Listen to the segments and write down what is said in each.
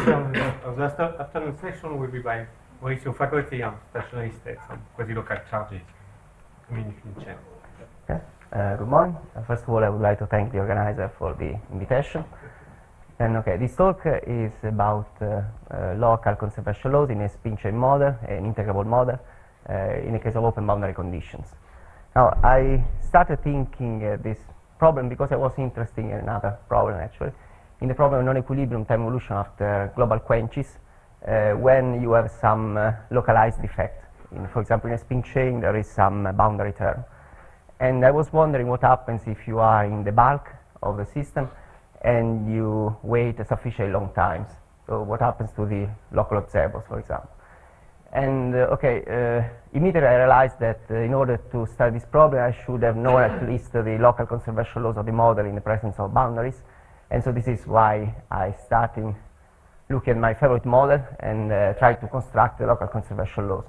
The afternoon session will be by Maurizio Fagotti on stationary states and quasi-local charges. Okay. Good morning. First of all, I would like to thank the organizer for the invitation. And okay, this talk is about local conservation laws in a spin chain model, an integrable model, in the case of open boundary conditions. Now, I started thinking this problem because I was interested in another problem, actually, in the problem of non-equilibrium time evolution after global quenches when you have some localized effect. For example, in a spin chain, there is some boundary term. And I was wondering what happens if you are in the bulk of the system and you wait a sufficiently long times. So what happens to the local observables, for example. And immediately I realized that in order to study this problem, I should have known at least the local conservation laws of the model in the presence of boundaries. And so this is why I started looking at my favorite model and tried to construct the local conservation laws.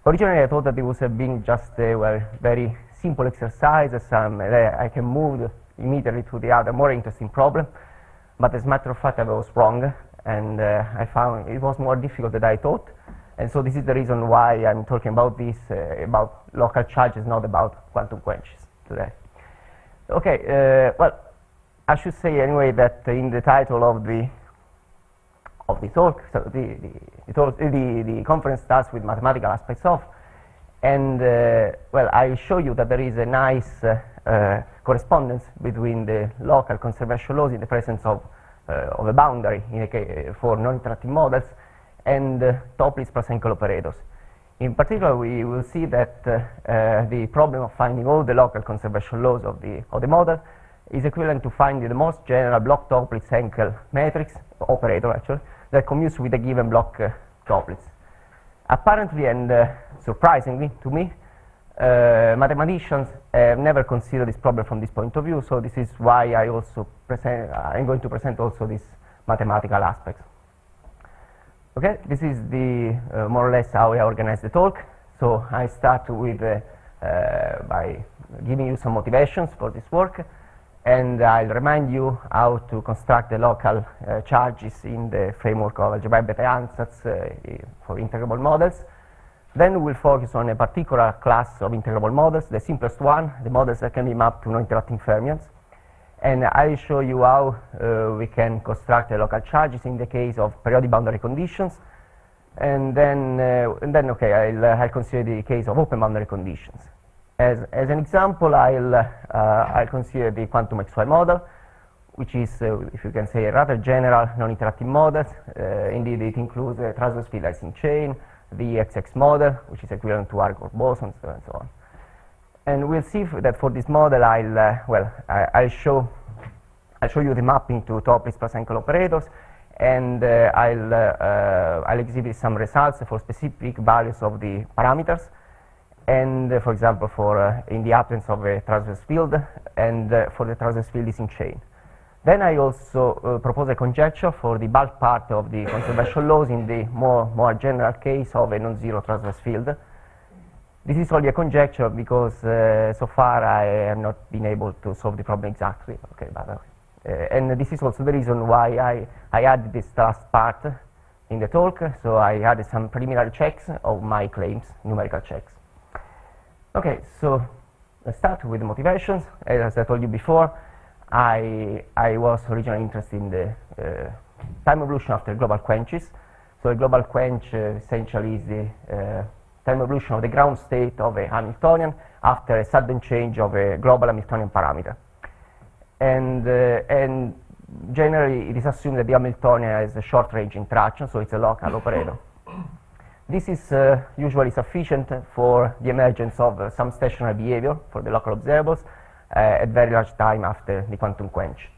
Originally, I thought that it would have been just a very simple exercise, I can move immediately to the other more interesting problem. But as a matter of fact, I was wrong, and I found it was more difficult than I thought. And so this is the reason why I'm talking about this, about local charges, not about quantum quenches today. Okay, well, I should say anyway that in the title of the talk, so the conference starts with mathematical aspects of, and well, I show you that there is a nice correspondence between the local conservation laws in the presence of a boundary for non-interactive models and Topli's plus École operators. In particular, we will see that the problem of finding all the local conservation laws of the model is equivalent to finding the most general block Topli's École matrix operator, actually, that commutes with a given block Topli's. Apparently and surprisingly to me, mathematicians have never considered this problem from this point of view, so this is why I also I'm going to present also these mathematical aspects. Okay, this is the more or less how I organize the talk. So I start with by giving you some motivations for this work, and I'll remind you how to construct the local charges in the framework of algebraic beta ansatz for integrable models. Then we'll focus on a particular class of integrable models, the simplest one, the models that can be mapped to non-interacting fermions. And I'll show you how we can construct the local charges in the case of periodic boundary conditions. And then I'll consider the case of open boundary conditions. As an example, I'll consider the quantum XY model, which is, if you can say, a rather general non-interactive model. Indeed, it includes a transverse field Ising chain, the XX model, which is equivalent to Argor bosons, and so on. And we'll see that for this model, I'll show you the mapping to Topli's plus École operators, and I'll exhibit some results for specific values of the parameters. And for example, in the absence of a transverse field, and for the transverse field Ising chain. Then I also propose a conjecture for the bulk part of the conservation laws in the more general case of a non-zero transverse field. This is only a conjecture because so far I have not been able to solve the problem exactly. Okay, but and this is also the reason why I added this last part in the talk. So I added some preliminary checks of my claims, numerical checks. Okay, so let's start with the motivations. As I told you before, I was originally interested in the time evolution after global quenches. So a global quench essentially is the time evolution of the ground state of a Hamiltonian after a sudden change of a global Hamiltonian parameter. And generally, it is assumed that the Hamiltonian has a short-range interaction, so it's a local operator. This is usually sufficient for the emergence of some stationary behavior for the local observables at very large time after the quantum quench.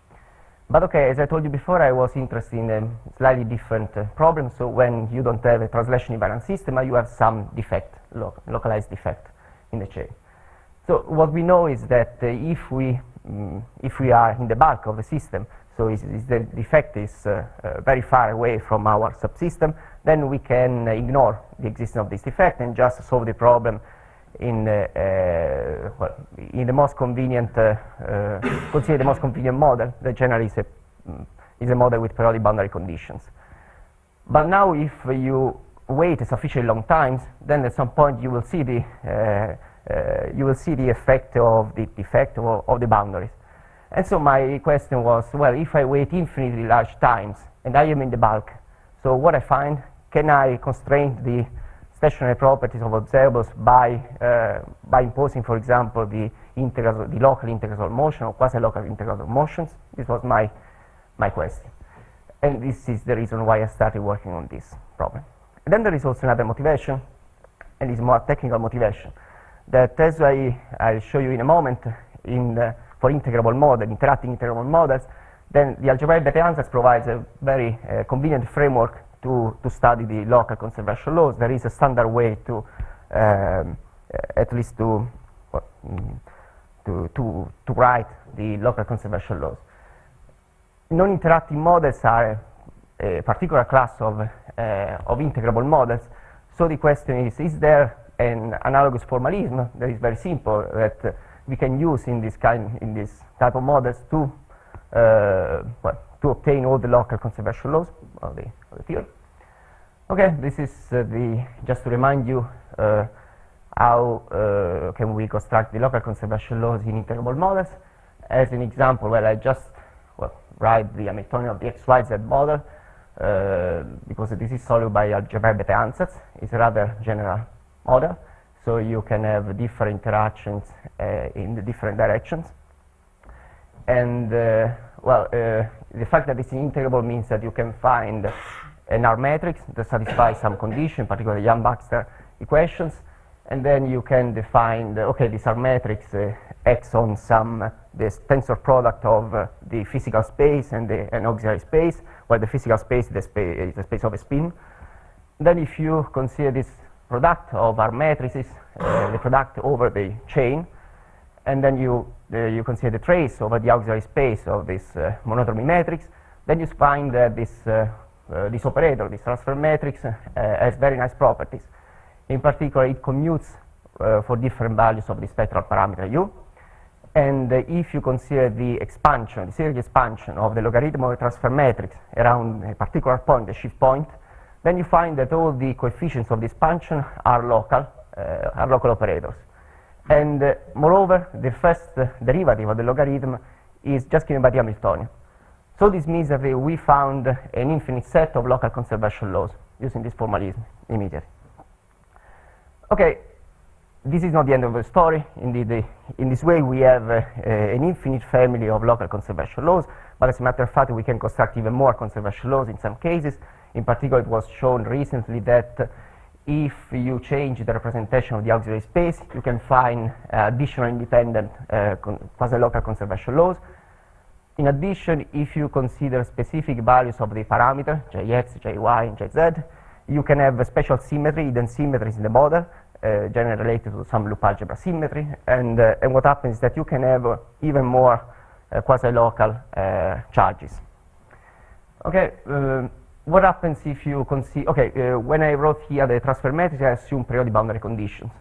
But okay, as I told you before, I was interested in a slightly different problem. So when you don't have a translation invariant system, you have some defect, localized defect in the chain. So what we know is that if we are in the bulk of the system, so if the defect is very far away from our subsystem, then we can ignore the existence of this defect and just solve the problem in the most convenient, consider the most convenient model that generally is a model with periodic boundary conditions. But now if you wait a sufficiently long time, then at some point you will see the effect of the defect of the boundaries. And so my question was, well, if I wait infinitely large times and I am in the bulk, so what I find, can I constrain the stationary properties of observables by imposing, for example, the local integrals of motion or quasi-local integrals of motions? This was my question. And this is the reason why I started working on this problem. And then there is also another motivation, and it's more technical motivation, that as I'll show you in a moment, for integrable model, interacting integrable models, then the algebraic Bethe ansatz provides a very convenient framework to study the local conservation laws. There is a standard way to, at least to write the local conservation laws. Non-interacting models are a particular class of integrable models. So the question is there an analogous formalism that is very simple that we can use in this type of models to obtain all the local conservation laws of the theory. Okay, this is just to remind you how can we construct the local conservation laws in integrable models. As an example, well, I just write the Hamiltonian of the XYZ model because this is solved by algebraic Bethe ansatz. It's a rather general model, so you can have different interactions in the different directions. And the fact that it's integrable means that you can find an R matrix that satisfies some condition, particularly Yang-Baxter equations, and then you can define this R matrix acts on this tensor product of the physical space and an auxiliary space, where the physical space is the space of a spin. Then if you consider this product of R matrices, the product over the chain, and then you consider the trace over the auxiliary space of this monodromy matrix, then you find that this operator, this transfer matrix, has very nice properties. In particular, it commutes for different values of the spectral parameter u. And if you consider the expansion, the series expansion of the logarithm of the transfer matrix around a particular point, the shift point, then you find that all the coefficients of the expansion are local operators. And moreover, the first derivative of the logarithm is just given by the Hamiltonian. So this means that we found an infinite set of local conservation laws using this formalism immediately. Okay, this is not the end of the story. Indeed, in this way we have an infinite family of local conservation laws, but as a matter of fact we can construct even more conservation laws in some cases. In particular, it was shown recently that if you change the representation of the auxiliary space, you can find additional independent quasi-local conservation laws. In addition, if you consider specific values of the parameter, Jx, Jy, and Jz, you can have a special symmetry, hidden symmetries in the model, generally related to some loop algebra symmetry. And what happens is that you can have even more quasi-local charges. Okay. What happens if you consider, when I wrote here the transfer matrix, I assume periodic boundary conditions.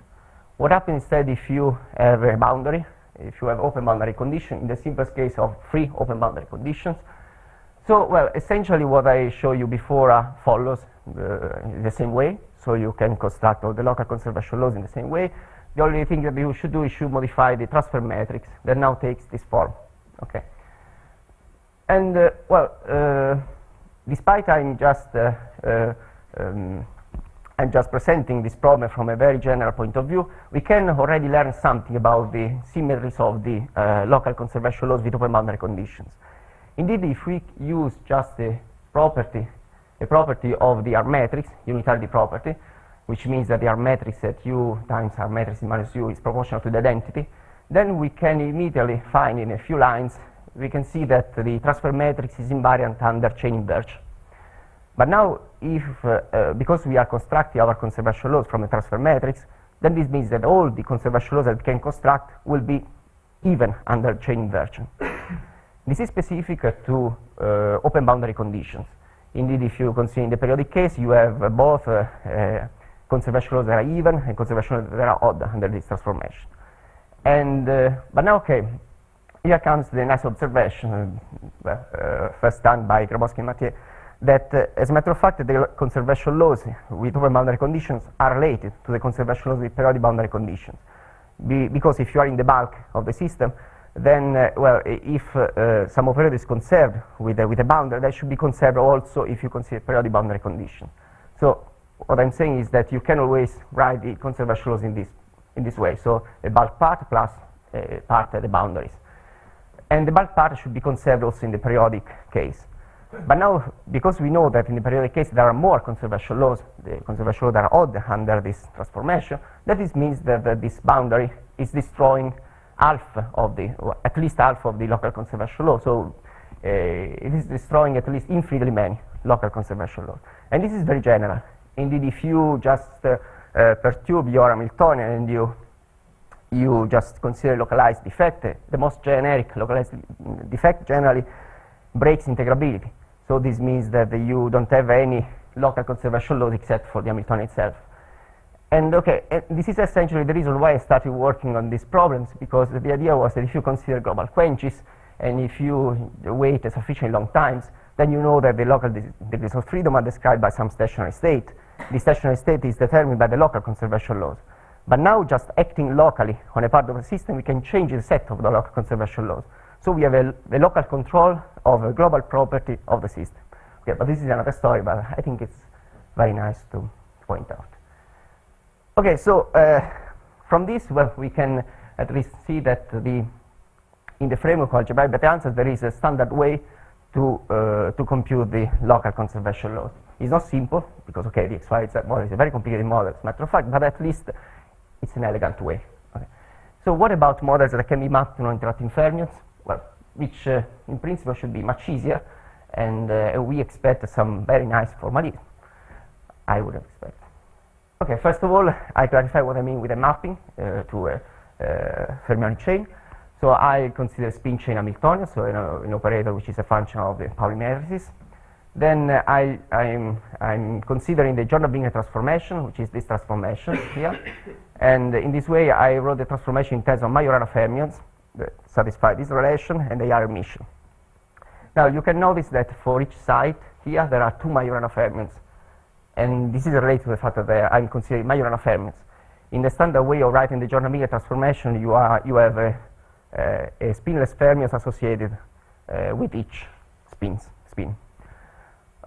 What happens instead if you have a boundary, if you have open boundary condition, in the simplest case of free open boundary conditions? So, well, essentially what I showed you before follows in the same way. So you can construct all the local conservation laws in the same way. The only thing that you should do is you modify the transfer matrix that now takes this form. Okay. And, despite I'm just presenting this problem from a very general point of view, we can already learn something about the symmetries of the local conservation laws with open boundary conditions. Indeed, if we use just a property of the R matrix, unitarity property, which means that the R matrix at u times R matrix minus u is proportional to the identity, then we can immediately find in a few lines, we can see that the transfer matrix is invariant under chain inversion. But now, because we are constructing our conservation laws from a transfer matrix, then this means that all the conservation laws that we can construct will be even under chain inversion. This is specific to open boundary conditions. Indeed, if you consider in the periodic case, you have both conservation laws that are even and conservation laws that are odd under this transformation. And but now, okay, here comes the nice observation, first done by Grabowski and Mathieu, that, as a matter of fact, the conservation laws with open boundary conditions are related to the conservation laws with periodic boundary conditions. Because if you are in the bulk of the system, then, well, if some operator is conserved with a boundary, that should be conserved also if you consider periodic boundary condition. So what I'm saying is that you can always write the conservation laws in this way. So a bulk part plus a part at the boundaries. And the bulk part should be conserved also in the periodic case. But now, because we know that in the periodic case there are more conservation laws, the conservation laws that are odd under this transformation, that this means that this boundary is destroying half of the, or at least half of the local conservation law. So it is destroying at least infinitely many local conservation laws. And this is very general. Indeed, if you just perturb your Hamiltonian and you just consider localized defect, the most generic localized defect generally breaks integrability. So this means that you don't have any local conservation laws except for the Hamiltonian itself. And okay, this is essentially the reason why I started working on these problems, because the idea was that if you consider global quenches and if you wait a sufficiently long times, then you know that the local degrees of freedom are described by some stationary state. The stationary state is determined by the local conservation laws. But now, just acting locally on a part of the system, we can change the set of the local conservation laws. So we have a local control of a global property of the system. Okay, but this is another story, but I think it's very nice to point out. Okay, so from this, well, we can at least see that in the framework of algebraic Bethe-Ansatz, there is a standard way to compute the local conservation laws. It's not simple, because, okay, the XYZ model is a very complicated model, as a matter of fact, but at least it's an elegant way. Okay. So what about models that can be mapped to non-interacting fermions? Well, which in principle should be much easier, and we expect some very nice formalism, I would expect. Okay, first of all, I clarify what I mean with a mapping to a fermionic chain. So I consider spin chain Hamiltonian, so an operator which is a function of the Pauli matrices. Then I'm considering the Jordan-Wigner transformation, which is this transformation here. And in this way, I wrote the transformation in terms of Majorana fermions that satisfy this relation, and they are Hermitian. Now, you can notice that for each site here, there are two Majorana fermions. And this is related to the fact that I'm considering Majorana fermions. In the standard way of writing the Jordan-Wigner transformation, you have a spinless fermions associated with each spin.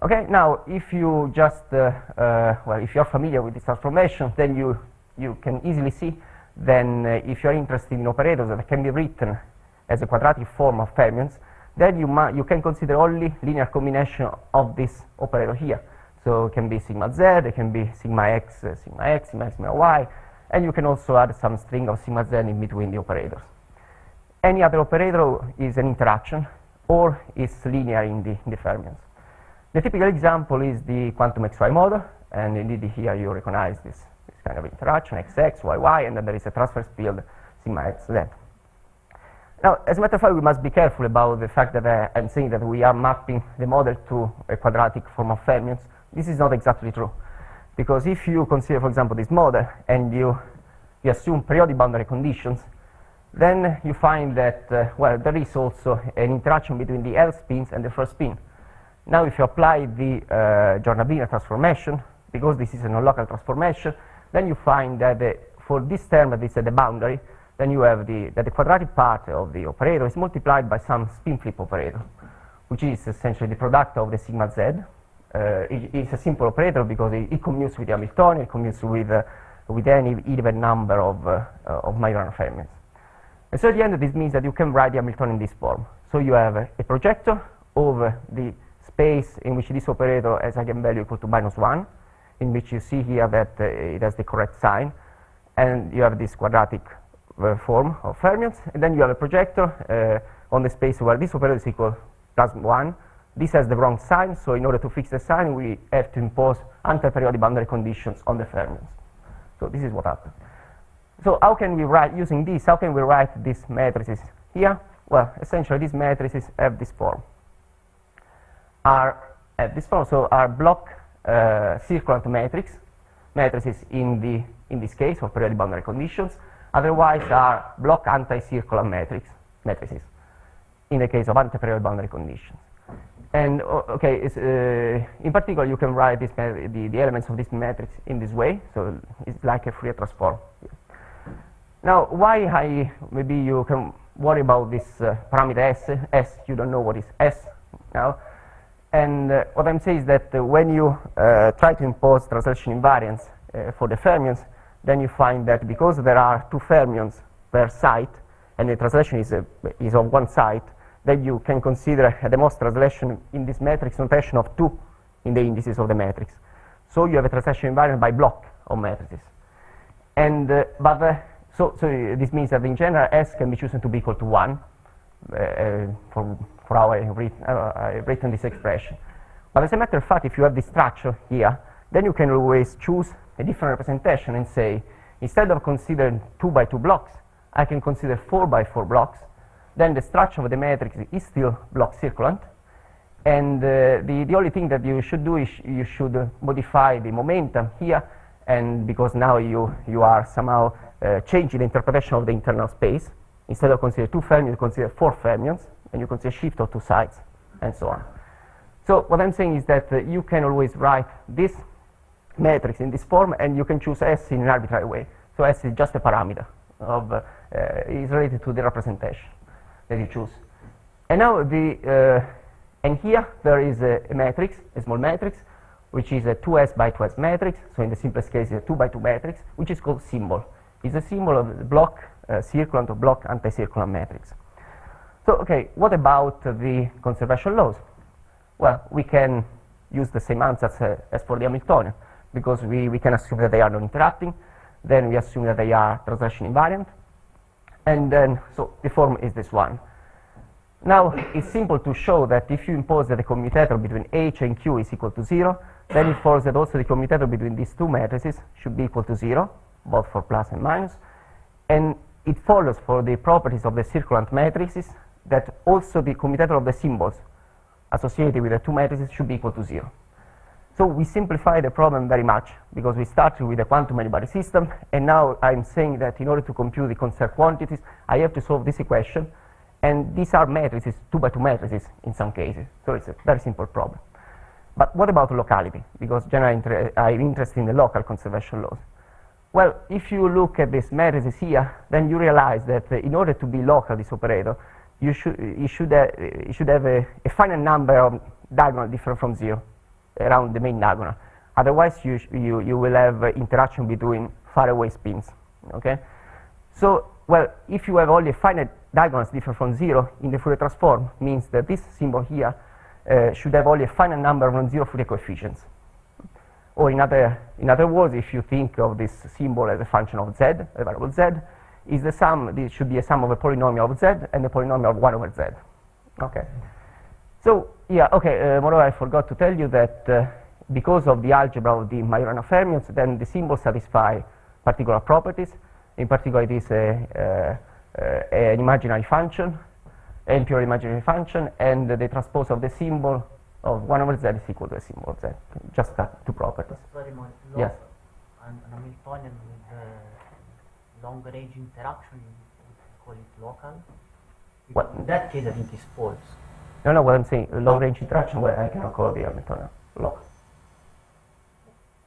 Okay, now if you just, well, if you're familiar with this transformation, then you can easily see then if you're interested in operators that can be written as a quadratic form of fermions, then you can consider only linear combination of this operator here. So it can be sigma z, it can be sigma x, sigma y, and you can also add some string of sigma z in between the operators. Any other operator is an interaction or is linear in the fermions. The typical example is the quantum XY model, and indeed here you recognize this kind of interaction, XX, YY, and then there is a transverse field sigma XZ. Now, as a matter of fact, we must be careful about the fact that I'm saying that we are mapping the model to a quadratic form of fermions. This is not exactly true, because if you consider, for example, this model and you assume periodic boundary conditions, then you find that, well, there is also an interaction between the L spins and the first spin. Now, if you apply the Jordan-Wigner transformation, because this is a non-local transformation, then you find that for this term that is at the boundary, then you have that the quadratic part of the operator is multiplied by some spin flip operator, which is essentially the product of the sigma z. It's a simple operator because it commutes with the Hamiltonian, it commutes with any even number of Majorana fermions. And so at the end, this means that you can write the Hamiltonian in this form. So you have a projector over the space in which this operator has eigenvalue equal to -1, in which you see here that it has the correct sign, and you have this quadratic form of fermions, and then you have a projector on the space where this operator is equal +1. This has the wrong sign, so in order to fix the sign, we have to impose anti-periodic boundary conditions on the fermions. So this is what happens. So how can we write, using this, how can we write these matrices here? Well, essentially these matrices have this form. So are block circulant matrices in this case of periodic boundary conditions. Otherwise are block anti-circulant matrices in the case of anti-periodic boundary conditions. And okay, in particular, you can write this the elements of this matrix in this way. So it's like a Fourier transform. Now, why maybe you can worry about this parameter S. You don't know what is S now. And what I'm saying is that when you try to impose translation invariance for the fermions, then you find that because there are two fermions per site, and the translation is on one site, then you can consider the most translation in this matrix notation of 2 in the indices of the matrix. So you have a translation invariant by block of matrices. And so this means that in general S can be chosen to be equal to 1 for how I've written this expression. But as a matter of fact, if you have this structure here, then you can always choose a different representation and say, instead of considering 2 by 2 blocks, I can consider 4 by 4 blocks. Then the structure of the matrix is still block circulant. And the only thing that you should do is you should modify the momentum here, and because now you are somehow changing the interpretation of the internal space. Instead of consider 2 fermions, you consider 4 fermions, and you consider shift of 2 sides, and so on. So what I'm saying is that you can always write this matrix in this form, and you can choose S in an arbitrary way. So S is just a parameter of is related to the representation that you choose. And now and here there is a matrix, a small matrix, which is a 2S by 2S matrix. So in the simplest case, it's a 2 by 2 matrix, which is called symbol. It's a symbol of the block circulant or block anti-circulant matrix. So okay, what about the conservation laws? Well, we can use the same answers as for the Hamiltonian, because we can assume that they are non-interacting, then we assume that they are translation invariant, and then, so the form is this one. Now, it's simple to show that if you impose that the commutator between H and Q is equal to 0, then it follows that also the commutator between these two matrices should be equal to 0, both for plus and minus, and it follows for the properties of the circulant matrices that also the commutator of the symbols associated with the two matrices should be equal to 0. So we simplify the problem very much, because we started with a quantum many-body system, and now I'm saying that in order to compute the conserved quantities, I have to solve this equation, and these are matrices, 2 by 2 matrices in some cases, so it's a very simple problem. But what about locality? Because generally I'm interested in the local conservation laws. Well, if you look at these matrices here, then you realize that in order to be local, this operator, you should have a finite number of diagonals different from 0 around the main diagonal. Otherwise, you will have interaction between faraway spins. Okay? So, well, if you have only finite diagonals different from 0 in the Fourier transform, means that this symbol here should have only a finite number of non-zero Fourier coefficients. Or in other words, if you think of this symbol as a function of z, a variable z, is the sum, this should be a sum of a polynomial of z and a polynomial of 1 over z. Okay. So, yeah, okay, moreover, I forgot to tell you that because of the algebra of the Majorana fermions, then the symbols satisfy particular properties. In particular, it is an imaginary function, an pure imaginary function, and the transpose of the symbol of 1 over z is equal to the symbol of z. Just that two properties. Very much. Yes. An Hamiltonian with long-range interaction, you call it local? What? In that case, I think it's false. No, what I'm saying, long-range interaction, well, I cannot call the Hamiltonian local.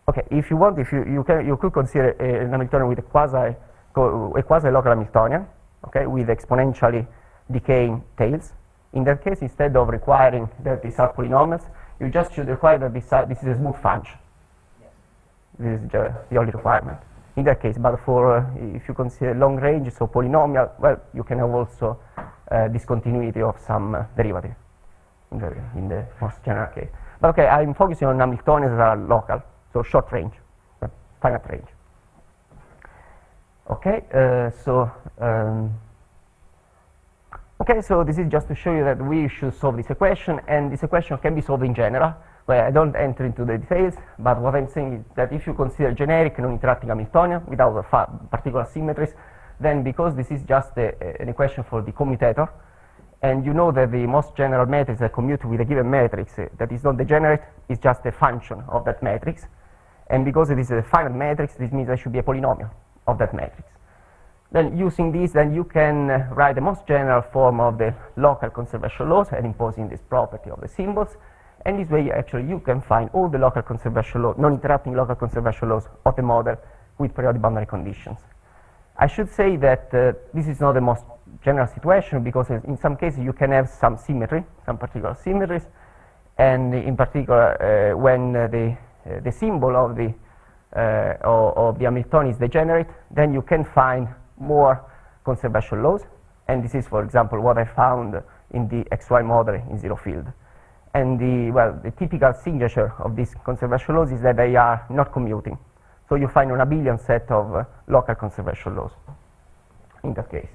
Okay, if you want, you could consider an Hamiltonian with a quasi-local Hamiltonian, okay, with exponentially decaying tails. In that case, instead of requiring that these are polynomials, you just should require that this is a smooth function. Yes. This is the only requirement. In that case, but for if you consider long range, so polynomial, well, you can have also discontinuity of some derivative in the most general case. But okay, I'm focusing on Hamiltonians that are local, so short range, finite range. Okay, okay, so this is just to show you that we should solve this equation, and this equation can be solved in general. Well, I don't enter into the details, but what I'm saying is that if you consider generic non-interacting Hamiltonian without particular symmetries, then because this is just an equation for the commutator, and you know that the most general matrix that commute with a given matrix that is not degenerate is just a function of that matrix, and because it is a finite matrix, this means there should be a polynomial of that matrix. Then using this, then you can write the most general form of the local conservation laws and imposing this property of the symbols. And this way, actually, you can find all the local conservation laws, non-interrupting local conservation laws of the model with periodic boundary conditions. I should say that this is not the most general situation, because in some cases you can have some symmetry, some particular symmetries, and in particular when the symbol of the Hamiltonian is degenerate, then you can find more conservation laws, and this is, for example, what I found in the XY model in zero field. And the typical signature of these conservation laws is that they are not commuting. So you find an abelian set of local conservation laws in that case.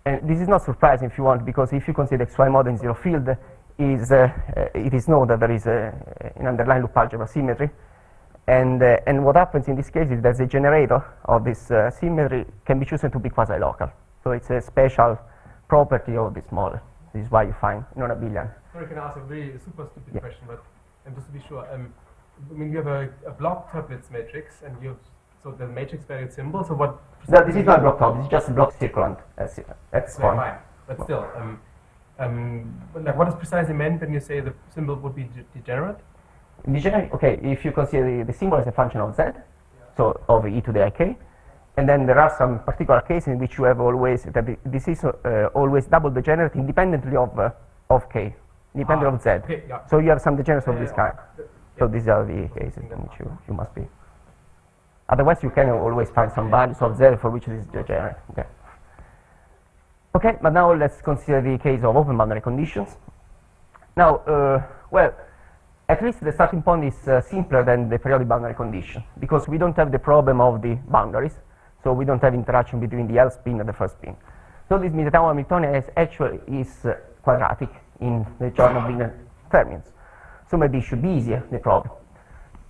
And this is not surprising if you want, because if you consider XY model in zero field, it is known that there is an underlying loop algebra symmetry. And what happens in this case is that the generator of this symmetry can be chosen to be quasi-local. So it's a special property of this model. This is why you find non-abelian. Sorry, can I ask a really super stupid question, but just to be sure, I mean, you have a block tuplets matrix, and you have, so the matrix varies symbols, so what? No, this is not a block tuplets, it's just a block circulant at this point. Fine, but still, like what is precisely meant when you say the symbol would be degenerate? Degenerate, okay, if you consider the symbol as a function of z, so of e to the ik, and then there are some particular cases in which you have always, that this is always double degenerate independently of k, independent of z. Okay, yeah. So you have some degenerates of this kind. Yeah. So these are the cases in which you must be. Otherwise, you can always find some values of z for which this is degenerate. Okay. Okay, but now let's consider the case of open boundary conditions. Now, well, at least the starting point is simpler than the periodic boundary condition, because we don't have the problem of the boundaries, so we don't have interaction between the L spin and the first spin. So this means that our Hamiltonian actually is quadratic in the joint of linear fermions. So maybe it should be easier, the problem.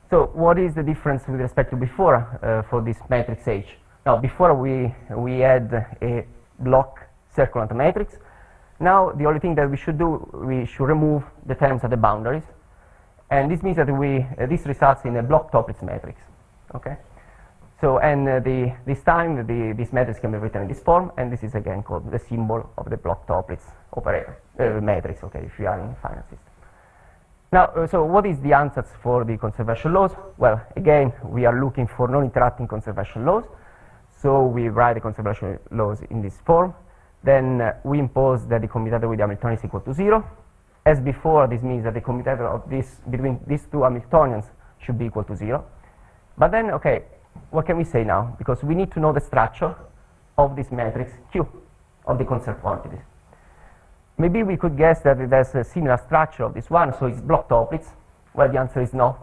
So what is the difference with respect to before for this matrix H? Now, before we had a block circulant matrix. Now the only thing that we should do, we should remove the terms at the boundaries. And this means that this results in a block tuplets matrix. Okay? So, and this time this matrix can be written in this form, and this is again called the symbol of the block tuplets operator matrix. Okay, if you are in finite system. Now, so what is the ansatz for the conservation laws? Well, again, we are looking for non-interacting conservation laws. So we write the conservation laws in this form. Then we impose that the commutator with the Hamiltonian is equal to 0. As before, this means that the commutator of this between these two Hamiltonians should be equal to 0. But then, okay, what can we say now? Because we need to know the structure of this matrix Q of the conserved quantities. Maybe we could guess that it has a similar structure of this one, so it's block tuplets. Well, the answer is no.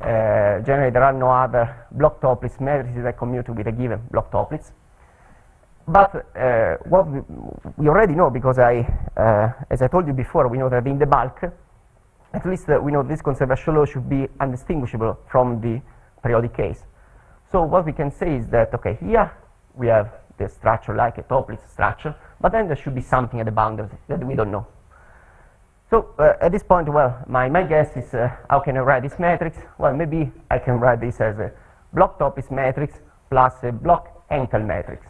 Generally, there are no other block tuplets matrices that commute with a given block tuplets. But what we already know, because as I told you before, we know that in the bulk, at least we know this conservation law should be undistinguishable from the periodic case. So what we can say is that, okay, here we have the structure like a tuplet structure, but then there should be something at the boundaries that we don't know. So at this point, well, my guess is how can I write this matrix? Well, maybe I can write this as a block tuplets matrix plus a block École matrix.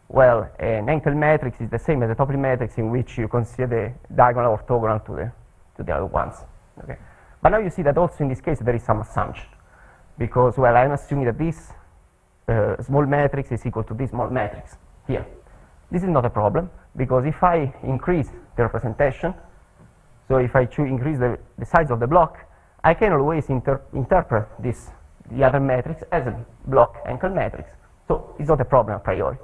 Well, an École matrix is the same as a tuplet matrix in which you consider the diagonal orthogonal to the other ones. Okay. But now you see that also in this case there is some assumption, because, well, I'm assuming that this small matrix is equal to this small matrix here. This is not a problem, because if I increase the representation, so if I increase the size of the block, I can always interpret the other matrix as a block École matrix. So it's not a problem a priori.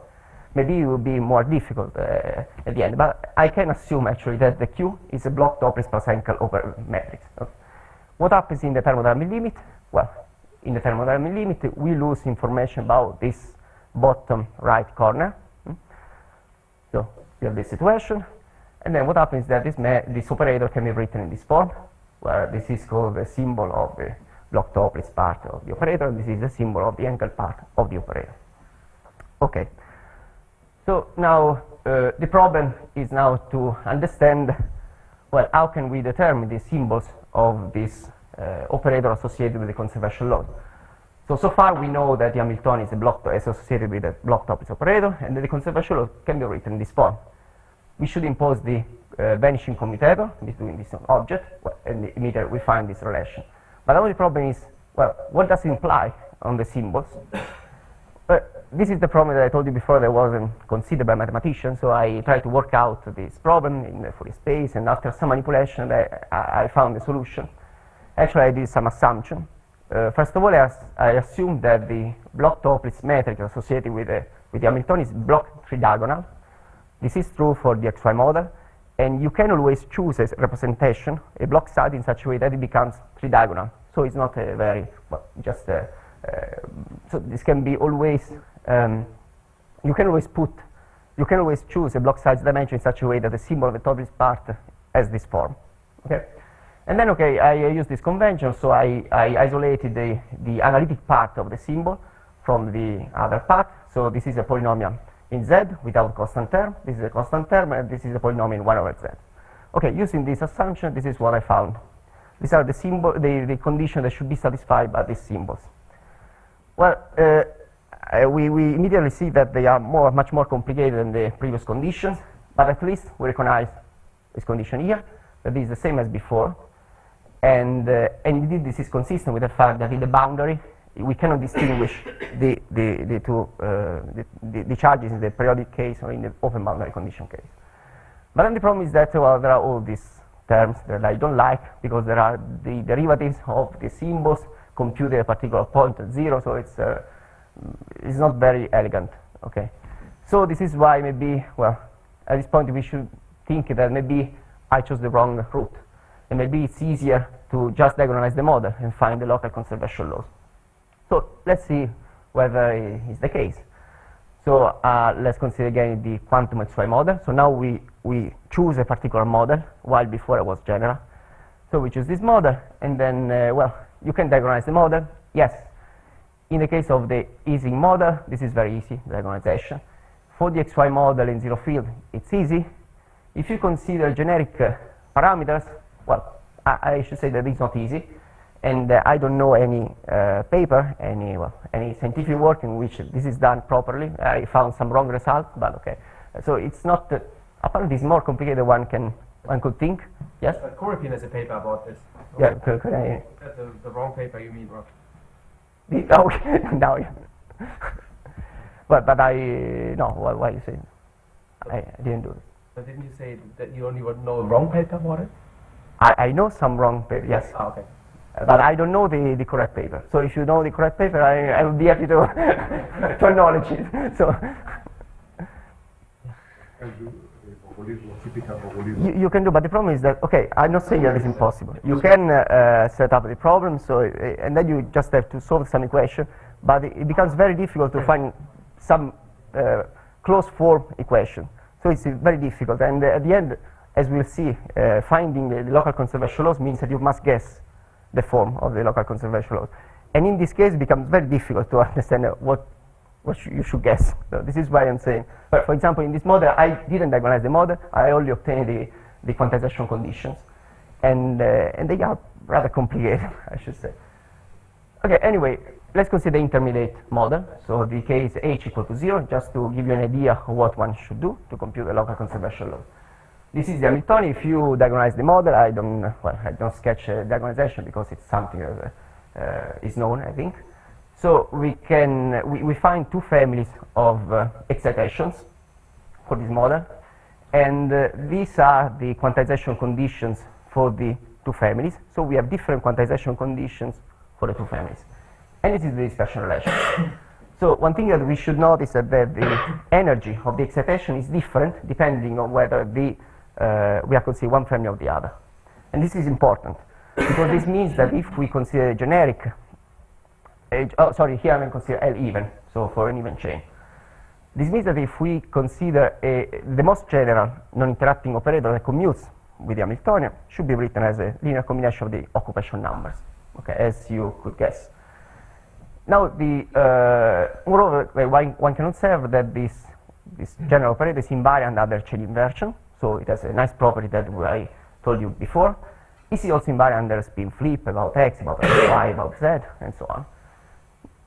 Maybe it will be more difficult at the end, but I can assume actually that the Q is a block tuplets plus École over matrix. Okay. What happens in the thermodynamic limit? Well, in the thermodynamic limit, we lose information about this bottom right corner. So we have this situation, and then what happens is that this operator can be written in this form, where this is called the symbol of the block tuplets part of the operator, and this is the symbol of the École part of the operator. Okay. So now the problem is now to understand, well, how can we determine the symbols of this operator associated with the conservation law? So far we know that the Hamiltonian is associated with the block Topliss operator, and that the conservation law can be written in this form. We should impose the vanishing commutator between this object, and immediately we find this relation. But the only problem is, well, what does it imply on the symbols? This is the problem that I told you before that wasn't considered by mathematicians, so I tried to work out this problem in the Fourier space, and after some manipulation I found the solution. Actually, I did some assumption. First of all, I assumed that the block Topliss metric associated with the Hamiltonian is block tridiagonal. This is true for the XY model, and you can always choose a representation, a block side in such a way that it becomes tridiagonal. So it's not a very, well, just so this can be always, you can always choose a block size dimension in such a way that the symbol of the Topliss part has this form. Okay? And then, okay, I used this convention, so I isolated the analytic part of the symbol from the other part. So this is a polynomial in Z without constant term, this is a constant term, and this is a polynomial in 1 over Z. Okay, using this assumption, this is what I found. These are the conditions that should be satisfied by these symbols. Well, we immediately see that they are much more complicated than the previous conditions, but at least we recognize this condition here, that is the same as before, and indeed this is consistent with the fact that in the boundary we cannot distinguish the charges in the periodic case or in the open boundary condition case. But then the problem is that, well, there are all these terms that I don't like, because there are the derivatives of the symbols computed at a particular point at 0, so it's not very elegant. Okay, so this is why maybe, well, at this point we should think that maybe I chose the wrong route, and maybe it's easier to just diagonalize the model and find the local conservation laws. So let's see whether it is the case. So let's consider again the quantum XY model. So now we choose a particular model, while before it was general. So we choose this model, and then, well, you can diagonalize the model. Yes, in the case of the Ising model, this is very easy, diagonalization. For the XY model in zero field, it's easy. If you consider generic parameters, well, I should say that it's not easy. And I don't know any paper, any scientific work in which this is done properly. I found some wrong results, but okay. So it's not, apparently it's more complicated than one could think. Yes? Corrigan has a paper about this. Yeah, could I? The wrong paper, you mean, Rob? Okay, now, but no, why you say I didn't do it? But didn't you say that you only would know the wrong paper about it? I know some wrong paper, yes. Oh, okay. But I don't know the correct paper. So if you know the correct paper, I will be happy to to acknowledge it. So you can do, but the problem is that, okay, I'm not saying that it's impossible. You can set up the problem, so and then you just have to solve some equation, but it becomes very difficult to find some closed form equation. So it's very difficult, and at the end, as we'll see, finding the local conservation laws means that you must guess the form of the local conservation laws. And in this case, it becomes very difficult to understand what you should guess. So this is why I'm saying, for example, in this model, I didn't diagonalize the model, I only obtained the quantization conditions. And they are rather complicated, I should say. Okay, anyway, let's consider the intermediate model. So the case h equal to 0, just to give you an idea of what one should do to compute the local conservation law. This is the Hamiltonian. If you diagonalize the model, I don't sketch diagonalization because it's something that is known, I think. So we find two families of excitations for this model, and these are the quantization conditions for the two families. So we have different quantization conditions for the two families, and this is the dispersion relation. So one thing that we should notice is that the energy of the excitation is different depending on whether we are considering one family or the other. And this is important, because this means that if we consider a generic, here I'm going to consider L even, so for an even chain. This means that if we consider the most general non-interacting operator that commutes with the Hamiltonian, should be written as a linear combination of the occupation numbers, okay, as you could guess. Now, moreover, one can observe that this general operator is invariant under chain inversion. So it has a nice property that I told you before. Is also invariant under spin flip about x, about y, about z, and so on.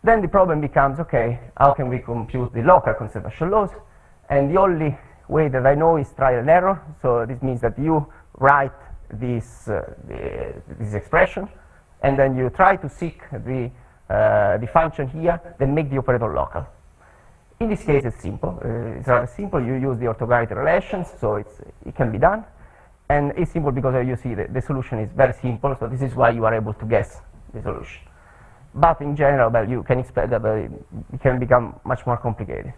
Then the problem becomes, okay, how can we compute the local conservation laws? And the only way that I know is trial and error. So this means that you write this expression, and then you try to seek the function here, then make the operator local. In this case, it's simple. It's rather simple. You use the orthogonality relations, so it can be done. And it's simple because you see the solution is very simple, so this is why you are able to guess the solution. But in general, well, you can expect that it can become much more complicated.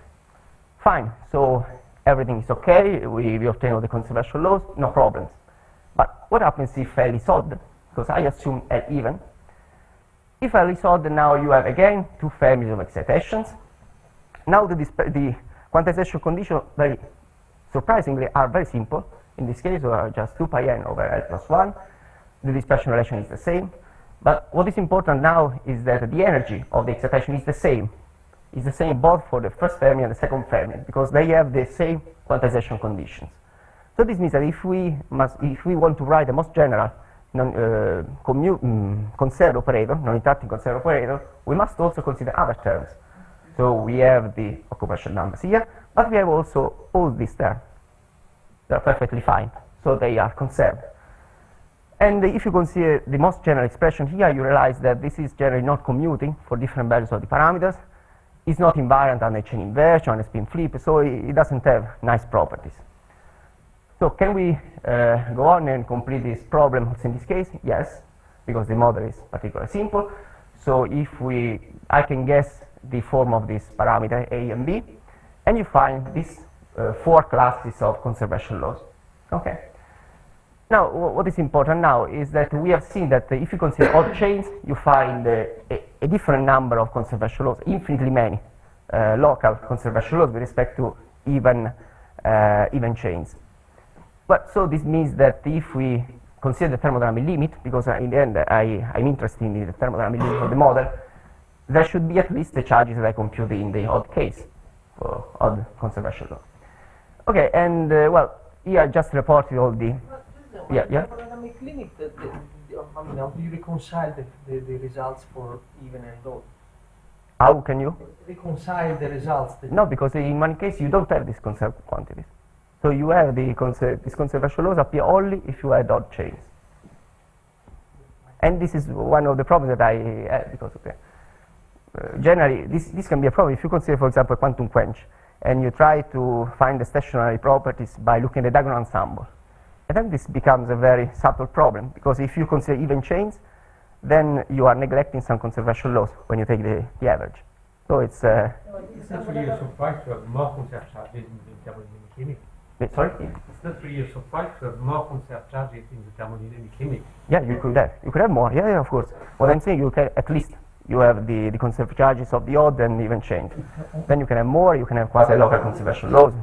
Fine, so everything is okay, we obtain all the conservation laws, no problems. But what happens if L is odd? Because I assume L even. If L is odd, now you have again two families of excitations. Now the quantization conditions, very surprisingly, are very simple. In this case, they are just 2 pi n over L plus 1. The dispersion relation is the same. But what is important now is that the energy of the excitation is the same. It's the same both for the first family and the second family, because they have the same quantization conditions. So this means that if we want to write the most general conserved operator, non-interacting conserved operator, we must also consider other terms. So we have the occupation numbers here, but we have also all these terms. They are perfectly fine, so they are conserved. And if you consider the most general expression here, you realize that this is generally not commuting for different values of the parameters. It's not invariant under chain inversion, on a spin flip, so it doesn't have nice properties. So can we go on and complete this problem also in this case? Yes, because the model is particularly simple. So if I can guess the form of this parameter A and B, and you find these 4 classes of conservation laws. Okay. Now, what is important now is that we have seen that if you consider odd chains, you find a different number of conservation laws, infinitely many local conservation laws with respect to even chains. But so this means that if we consider the thermodynamic limit, because in the end I'm interested in the thermodynamic limit of the model, there should be at least the charges that I compute in the odd case for odd conservation law. Okay, and well, here I just reported all the. Yeah. Thermodynamic limit, I mean, how do you reconcile the results for even and odd? How can you? Reconcile the results. No, because in one case you don't have these conserved quantities. So you have these conservation laws appear only if you add odd chains. And this is one of the problems that I had, because generally this can be a problem if you consider, for example, a quantum quench, and you try to find the stationary properties by looking at the diagonal ensemble. And then this becomes a very subtle problem, because if you consider even chains, then you are neglecting some conservation laws when you take the average. So it's. It's not really a surprise to have more conserved charges in the thermodynamic limit. Sorry? It's not really a surprise to have more conserved charges in the thermodynamic limit. Yeah, you could have. You could have more. Yeah, of course. What I'm saying, you can at least you have the conserved charges of the odd and even chains. Then you can have more. You can have quasi-local conservation laws.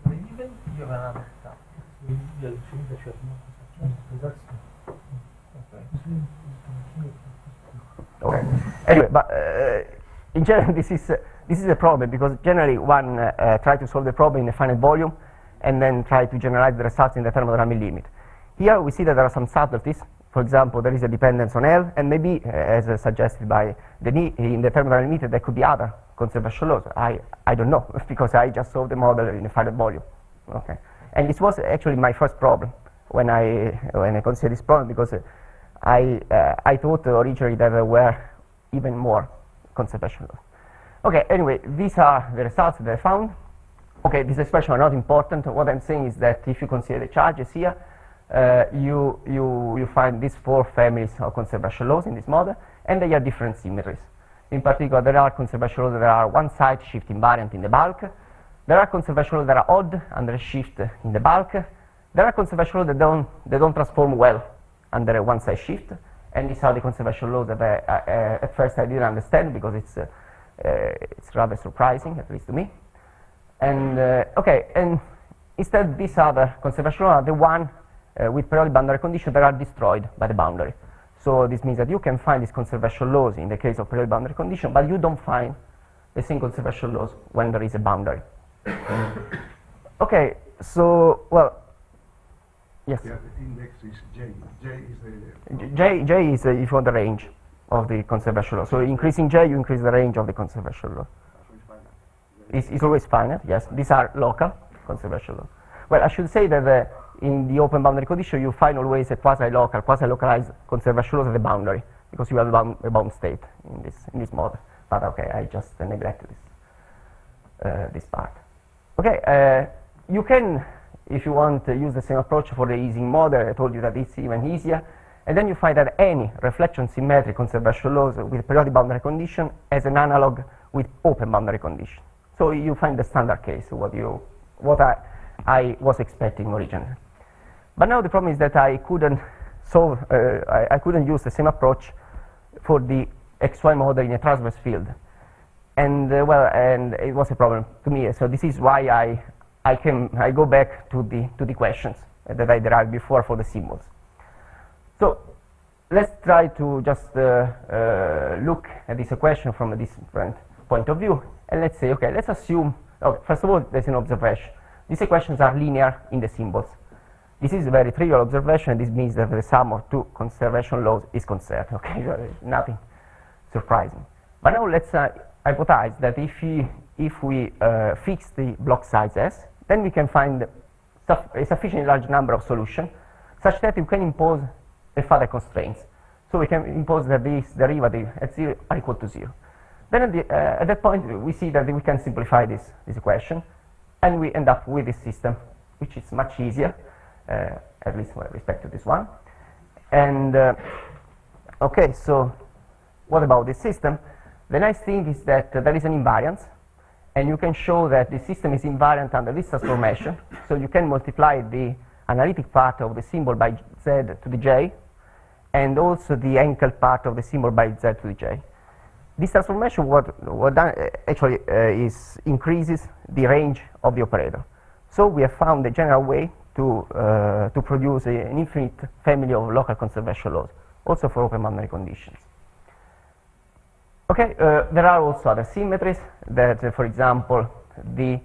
Even you have another stuff. You assume that you have more. Okay. Anyway, but in general, this is a problem, because generally one try to solve the problem in a finite volume and then try to generalize the results in the thermodynamic limit. Here we see that there are some subtleties. For example, there is a dependence on L, and maybe, as suggested by Denis, in the thermodynamic limit there could be other conservation laws. I don't know, because I just solved the model in a finite volume. Okay. And this was actually my first problem when I considered this problem, because I thought originally that there were even more conservation laws. Okay, anyway, these are the results that I found. Okay, these expressions are not important. What I'm saying is that if you consider the charges here, you find these 4 families of conservation laws in this model, and they are different symmetries. In particular, there are conservation laws that are one-side shift invariant in the bulk. There are conservation laws that are odd under a shift in the bulk. There are conservation laws that don't transform well under a one-side shift, and these are the conservation laws that at first I didn't understand, because it's rather surprising, at least to me. And okay, and instead these other conservation laws are the one with periodic boundary conditions that are destroyed by the boundary. So this means that you can find these conservation laws in the case of periodic boundary condition, but you don't find the same conservation laws when there is a boundary. Okay, so, well, yes? Yeah, the index is J. J is the... J is if you want the range. of the conservation law. So increasing J, you increase the range of the conservation law. It's always finite, yes. These are local conservation laws. Well, I should say that in the open boundary condition, you find always a quasi-local, quasi-localized conservation laws at the boundary, because you have a bound state in this model. But okay, I just neglected this part. Okay, you can, if you want, use the same approach for the easing model. I told you that it's even easier. And then you find that any reflection symmetric conservation laws with periodic boundary condition has an analog with open boundary condition. So you find the standard case, what I was expecting originally. But now the problem is that I couldn't solve, I couldn't use the same approach for the XY model in a transverse field. And and it was a problem to me. So this is why I go back to the questions that I derived before for the symbols. So let's try to just look at this equation from a different point of view. And let's say, okay, let's assume, first of all, there's an observation. These equations are linear in the symbols. This is a very trivial observation, and this means that the sum of two conservation laws is conserved. Okay, so nothing surprising. But now let's hypothesize that if we fix the block size S, then we can find a sufficiently large number of solutions such that we can impose a further constraints. So we can impose that this derivative at 0 are equal to 0. Then at that point, we see that we can simplify this equation, and we end up with this system, which is much easier, at least with respect to this one. And okay, so what about this system? The nice thing is that there is an invariance, and you can show that the system is invariant under this transformation. So you can multiply the analytic part of the symbol by z to the j, and also the École part of the symbol by z to the j. This transformation actually increases the range of the operator. So we have found a general way to produce an infinite family of local conservation laws, also for open boundary conditions. Okay, there are also other symmetries that, for example, the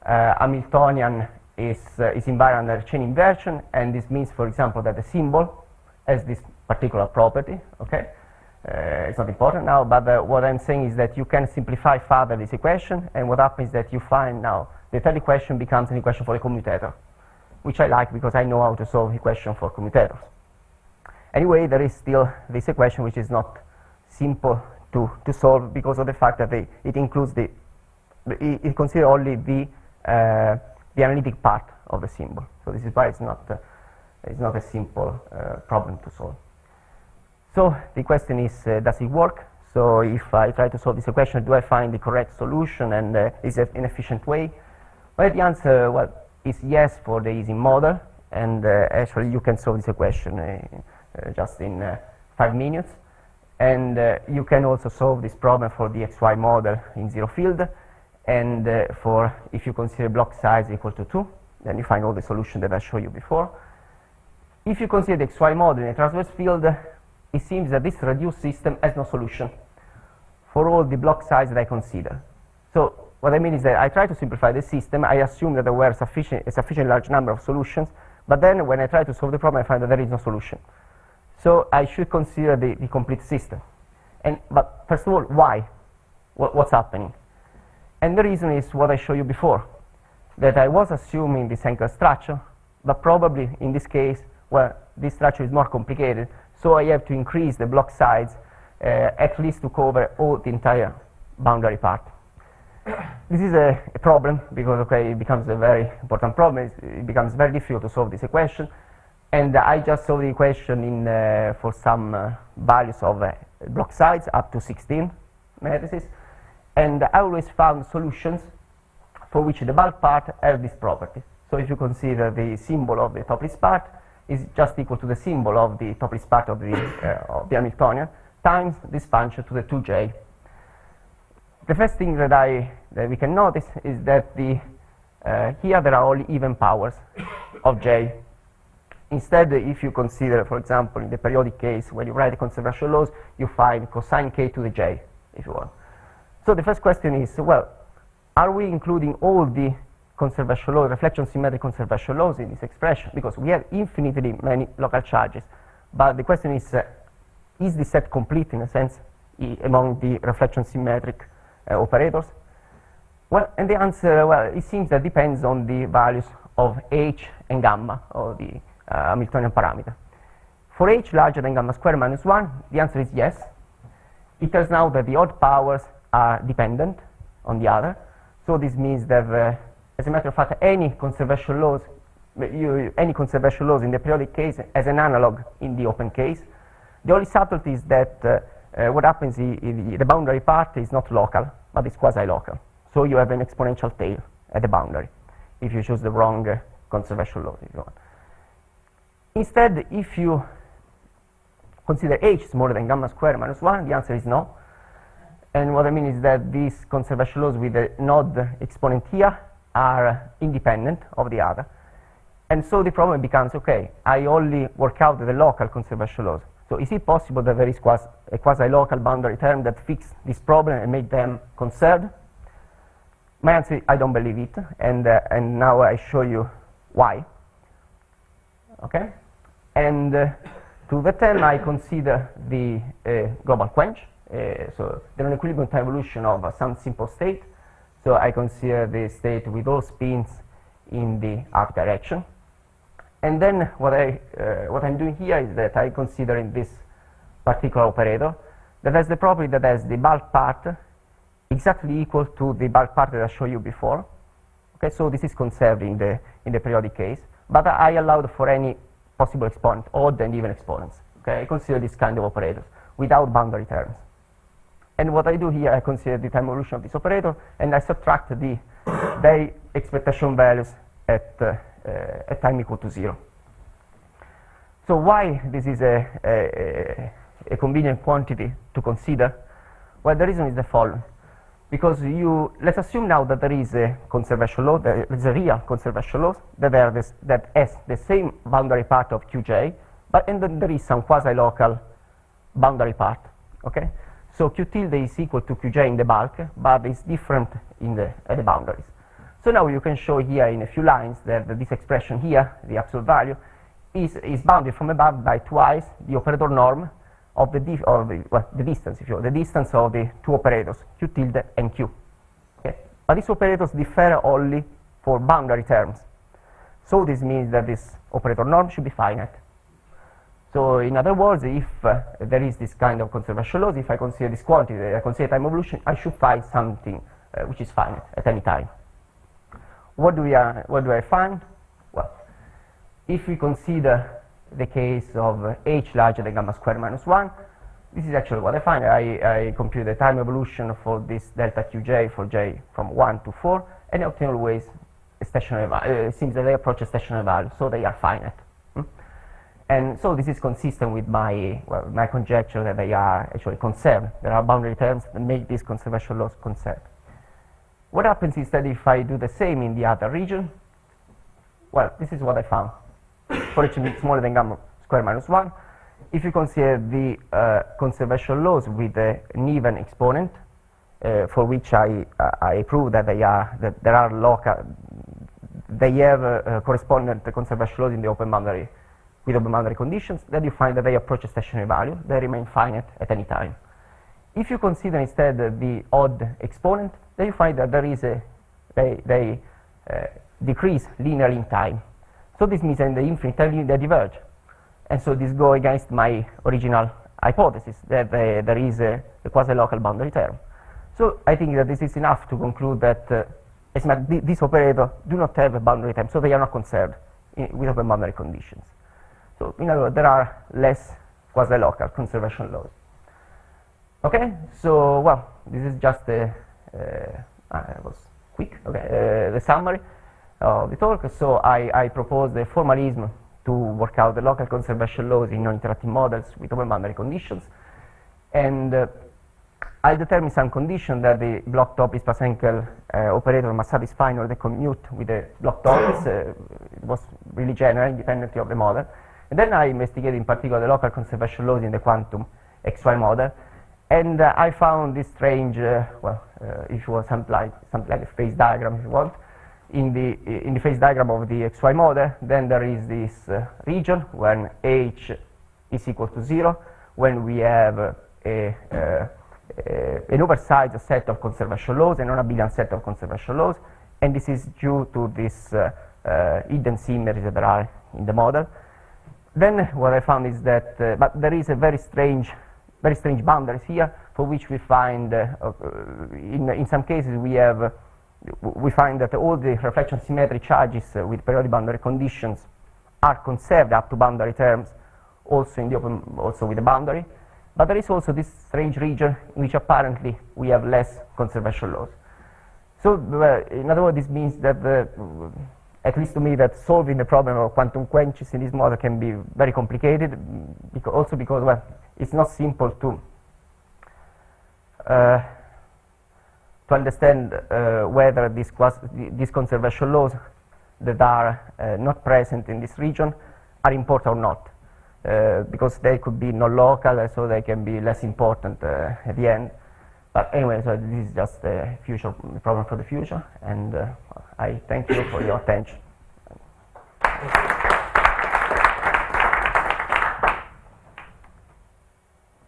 Hamiltonian is invariant under chain inversion, and this means, for example, that the symbol has this particular property. Okay. It's not important now, but what I'm saying is that you can simplify further this equation, and what happens is that you find now the third equation becomes an equation for a commutator, which I like because I know how to solve equation for commutators. Anyway, there is still this equation which is not simple to solve because of the fact that it includes it considers only the analytic part of the symbol. So this is why it's not a simple problem to solve. So the question is, does it work? So if I try to solve this equation, do I find the correct solution, and is it an efficient way? Well, the answer, well, is yes for the easy model, and actually you can solve this equation just in 5 minutes. And you can also solve this problem for the XY model in zero field, and if you consider block size equal to 2, then you find all the solutions that I showed you before. If you consider the XY model in a transverse field, it seems that this reduced system has no solution for all the block size that I consider. So what I mean is that I try to simplify the system. I assume that there were a sufficiently large number of solutions, but then when I try to solve the problem, I find that there is no solution. So I should consider the complete system. But first of all, why? What's happening? And the reason is what I showed you before, that I was assuming this École structure, but probably in this case, well, this structure is more complicated, so I have to increase the block size at least to cover all the entire boundary part. This is a problem because, okay, it becomes a very important problem. It becomes very difficult to solve this equation, and I just solved the equation for some values of block size up to 16 matrices, and I always found solutions for which the bulk part have this property. So if you consider the symbol of the top least part is just equal to the symbol of the top least part of the Hamiltonian times this function to the 2j. The first thing that we can notice is that here there are only even powers of j. Instead, if you consider, for example, in the periodic case, when you write the conservation laws, you find cosine k to the j, if you want. So the first question is, well, are we including all the conservation laws, reflection symmetric conservation laws in this expression? Because we have infinitely many local charges. But the question is, is this set complete in a sense among the reflection symmetric operators? Well, and the answer, well, it seems that depends on the values of h and gamma, or the Hamiltonian parameter. For h larger than gamma square minus 1, the answer is yes. It turns out that the odd powers are dependent on the other. So this means that, as a matter of fact, any conservation laws in the periodic case as an analog in the open case. The only subtlety is that what happens is the boundary part is not local, but it's quasi-local. So you have an exponential tail at the boundary if you choose the wrong conservation laws, if you want. Instead, if you consider h smaller than gamma square minus 1, the answer is no. And what I mean is that these conservation laws with the node exponent here are independent of the other. And so the problem becomes, okay, I only work out the local conservation laws. So is it possible that there is a quasi-local boundary term that fix this problem and make them conserved? My answer is I don't believe it, and now I show you why. Okay? And to that end, I consider the global quench. So there is an equilibrium time evolution of some simple state. So I consider the state with all spins in the arc direction. And then what I'm doing here is that I consider in this particular operator that has the property that has the bulk part exactly equal to the bulk part that I showed you before. Okay, so this is conserved in the periodic case, but I allowed for any possible exponent, odd and even exponents. Okay, I consider this kind of operators without boundary terms. And what I do here, I consider the time evolution of this operator, and I subtract their expectation values at time equal to 0. So why this is a convenient quantity to consider? Well, the reason is the following. Because let's assume now that there is a conservation law, there is a real conservation law that has the same boundary part of Qj, and then there is some quasi-local boundary part. Okay? So Q tilde is equal to Qj in the bulk, but it's different at the boundaries. So now you can show here in a few lines that this expression here, the absolute value, is bounded from above by twice the operator norm of the distance, if you will, the distance of the two operators, Q tilde and Q. Okay? But these operators differ only for boundary terms. So this means that this operator norm should be finite. So in other words, if there is this kind of conservation laws, if I consider this quantity, I consider time evolution, I should find something which is finite at any time. What do I find? Well, if we consider the case of h larger than gamma square minus 1, this is actually what I find. I compute the time evolution for this delta Qj for j from 1 to 4, and I obtain always a stationary value. It seems that they approach a stationary value, so they are finite. And so this is consistent with my conjecture that they are actually conserved. There are boundary terms that make these conservation laws conserved. What happens instead if I do the same in the other region? Well, this is what I found. For h smaller than gamma square minus 1, if you consider the conservation laws with an even exponent, for which I prove that they have correspondent conservation laws in the open boundary with open boundary conditions, then you find that they approach a stationary value. They remain finite at any time. If you consider instead the odd exponent, then you find that they decrease linearly in time. So this means that in the infinite time they diverge. And so this goes against my original hypothesis that there is a quasi-local boundary term. So I think that this is enough to conclude that these operators do not have a boundary term, so they are not conserved with open boundary conditions. So in other words, there are less quasi-local conservation laws. Okay, so well, this is just it was quick. Okay, the summary of the talk. So I propose the formalism to work out the local conservation laws in non-interactive models with open boundary conditions, and I determine some condition that the block top Ispa-Senkel operator must satisfy in order to commute with the block top. It was really general, independently of the model. And then I investigated in particular the local conservation laws in the quantum XY model, and I found this strange, if you want something like a phase diagram, if you want. In the phase diagram of the XY model, then there is this region when h is equal to 0, when we have an oversized set of conservation laws, a non-abelian set of conservation laws, and this is due to this hidden symmetries that are in the model. Then what I found is that, but there is a very strange boundaries here, for which we find, in some cases we find that all the reflection symmetry charges with periodic boundary conditions are conserved up to boundary terms, also in the also with the boundary. But there is also this strange region in which apparently we have less conservation laws. So in other words, this means that, at least to me, that solving the problem of quantum quenches in this model can be very complicated, also because, well, it's not simple to understand whether these conservation laws that are not present in this region are important or not. Because they could be non-local, so they can be less important at the end. But anyway, so this is just a future problem for the future, and I thank you for your attention.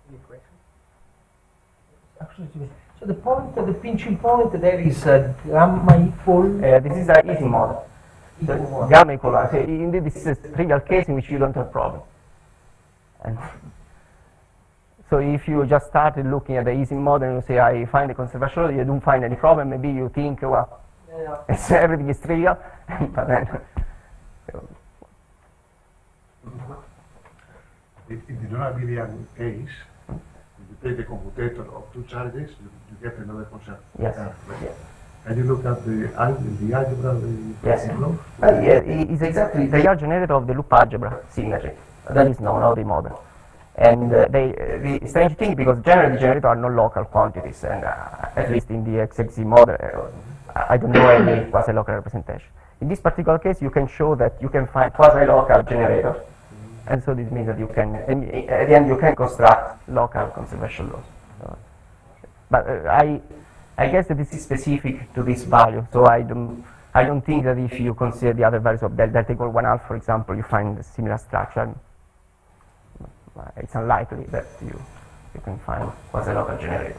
Any questions? Absolutely. So the point, the pinching point there is gamma equal. This is an easy model. So gamma equal 1. So indeed, this is a trivial case in which you don't have problem. And so if you just started looking at the easy model and you say, I find the conservation law, you don't find any problem, maybe you think, well, everything is trivial, but then... In the non-abelian case, you take the commutator of two charges, you get another concept. Yes. Yes. And you look at the algebra, yes. Law? Yeah, it's exactly, they are generator of the loop algebra symmetry. That is known how they model. And the strange thing, because generally the generators are non-local quantities, and at least in the XXZ model, I don't know any quasi-local representation. In this particular case, you can show that you can find quasi-local generators, and so this means that you can, at the end, you can construct local conservation laws. So, but I guess that this is specific to this value, so I don't think that if you consider the other values of delta equal 1/2, for example, you find a similar structure. It's unlikely that you can find quasi-local generators.